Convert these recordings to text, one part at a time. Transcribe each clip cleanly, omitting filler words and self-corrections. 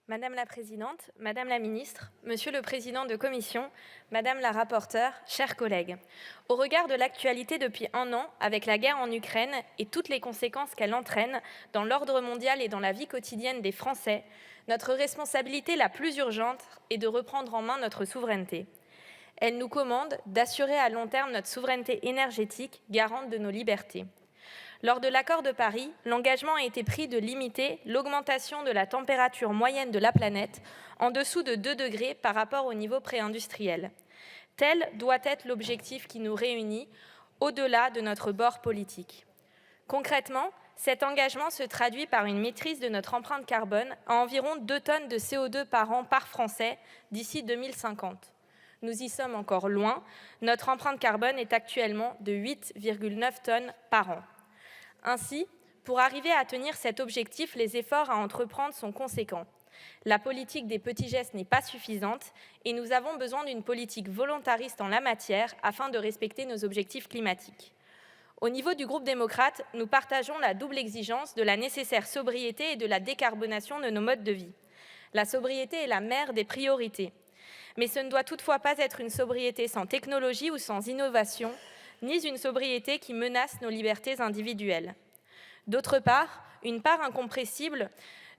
Madame la Présidente, Madame la Ministre, Monsieur le Président de Commission, Madame la Rapporteure, chers collègues, au regard de l'actualité depuis un an, avec la guerre en Ukraine et toutes les conséquences qu'elle entraîne dans l'ordre mondial et dans la vie quotidienne des Français, notre responsabilité la plus urgente est de reprendre en main notre souveraineté. Elle nous commande d'assurer à long terme notre souveraineté énergétique, garante de nos libertés. Lors de l'accord de Paris, l'engagement a été pris de limiter l'augmentation de la température moyenne de la planète en dessous de 2 degrés par rapport au niveau pré-industriel. Tel doit être l'objectif qui nous réunit au-delà de notre bord politique. Concrètement, cet engagement se traduit par une maîtrise de notre empreinte carbone à environ 2 tonnes de CO2 par an par Français d'ici 2050. Nous y sommes encore loin. Notre empreinte carbone est actuellement de 8,9 tonnes par an. Ainsi, pour arriver à tenir cet objectif, les efforts à entreprendre sont conséquents. La politique des petits gestes n'est pas suffisante et nous avons besoin d'une politique volontariste en la matière afin de respecter nos objectifs climatiques. Au niveau du groupe démocrate, nous partageons la double exigence de la nécessaire sobriété et de la décarbonation de nos modes de vie. La sobriété est la mère des priorités. Mais ce ne doit toutefois pas être une sobriété sans technologie ou sans innovation, ni une sobriété qui menace nos libertés individuelles. D'autre part, une part incompressible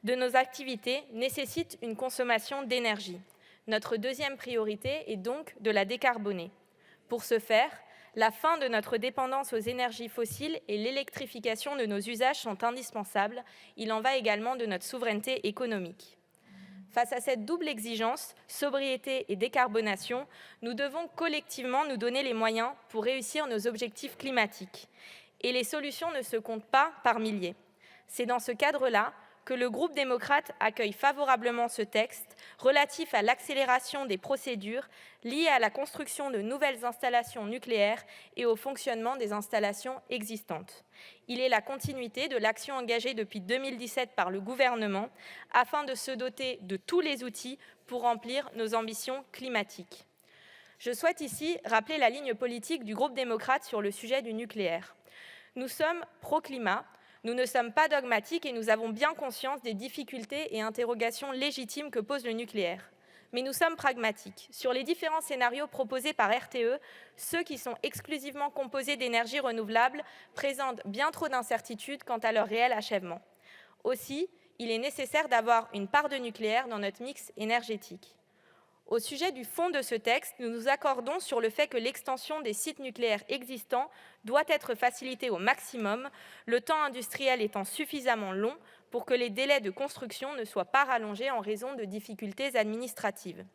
de nos activités nécessite une consommation d'énergie. Notre deuxième priorité est donc de la décarboner. Pour ce faire, la fin de notre dépendance aux énergies fossiles et l'électrification de nos usages sont indispensables. Il en va également de notre souveraineté économique. Face à cette double exigence, sobriété et décarbonation, nous devons collectivement nous donner les moyens pour réussir nos objectifs climatiques. Et les solutions ne se comptent pas par milliers. C'est dans ce cadre-là que le groupe démocrate accueille favorablement ce texte relatif à l'accélération des procédures liées à la construction de nouvelles installations nucléaires et au fonctionnement des installations existantes. Il est la continuité de l'action engagée depuis 2017 par le gouvernement afin de se doter de tous les outils pour remplir nos ambitions climatiques. Je souhaite ici rappeler la ligne politique du groupe démocrate sur le sujet du nucléaire. Nous sommes pro-climat. Nous ne sommes pas dogmatiques et nous avons bien conscience des difficultés et interrogations légitimes que pose le nucléaire. Mais nous sommes pragmatiques. Sur les différents scénarios proposés par RTE, ceux qui sont exclusivement composés d'énergies renouvelables présentent bien trop d'incertitudes quant à leur réel achèvement. Aussi, il est nécessaire d'avoir une part de nucléaire dans notre mix énergétique. Au sujet du fond de ce texte, nous nous accordons sur le fait que l'extension des sites nucléaires existants doit être facilitée au maximum, le temps industriel étant suffisamment long pour que les délais de construction ne soient pas rallongés en raison de difficultés administratives.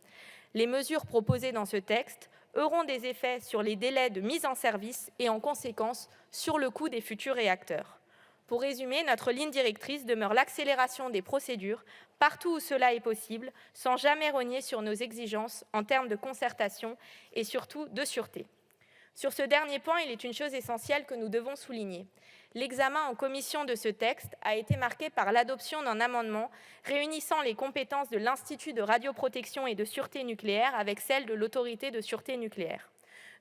Les mesures proposées dans ce texte auront des effets sur les délais de mise en service et en conséquence sur le coût des futurs réacteurs. Pour résumer, notre ligne directrice demeure l'accélération des procédures partout où cela est possible, sans jamais rogner sur nos exigences en termes de concertation et surtout de sûreté. Sur ce dernier point, il est une chose essentielle que nous devons souligner. L'examen en commission de ce texte a été marqué par l'adoption d'un amendement réunissant les compétences de l'Institut de radioprotection et de sûreté nucléaire avec celles de l'Autorité de sûreté nucléaire.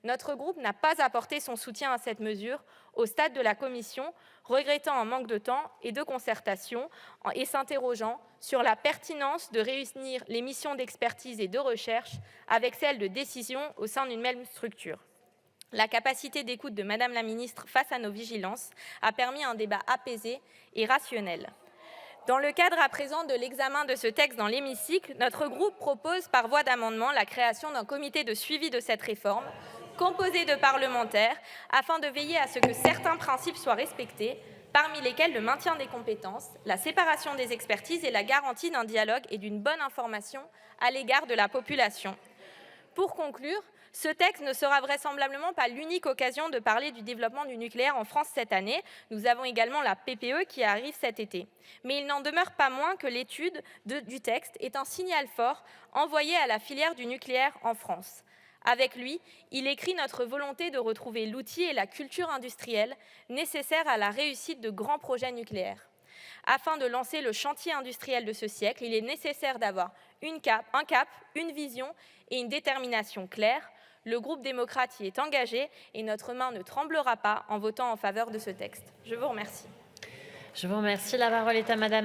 Notre groupe n'a pas apporté son soutien à cette mesure au stade de la commission, regrettant un manque de temps et de concertation et s'interrogeant sur la pertinence de réunir les missions d'expertise et de recherche avec celles de décision au sein d'une même structure. La capacité d'écoute de Madame la Ministre face à nos vigilances a permis un débat apaisé et rationnel. Dans le cadre à présent de l'examen de ce texte dans l'hémicycle, notre groupe propose par voie d'amendement la création d'un comité de suivi de cette réforme, composé de parlementaires, afin de veiller à ce que certains principes soient respectés, parmi lesquels le maintien des compétences, la séparation des expertises et la garantie d'un dialogue et d'une bonne information à l'égard de la population. Pour conclure, ce texte ne sera vraisemblablement pas l'unique occasion de parler du développement du nucléaire en France cette année. Nous avons également la PPE qui arrive cet été. Mais il n'en demeure pas moins que l'étude du texte est un signal fort envoyé à la filière du nucléaire en France. Avec lui, il écrit notre volonté de retrouver l'outil et la culture industrielle nécessaires à la réussite de grands projets nucléaires. Afin de lancer le chantier industriel de ce siècle, il est nécessaire d'avoir un cap, une vision et une détermination claire. Le groupe démocrate y est engagé et notre main ne tremblera pas en votant en faveur de ce texte. Je vous remercie. Je vous remercie. La parole est à Madame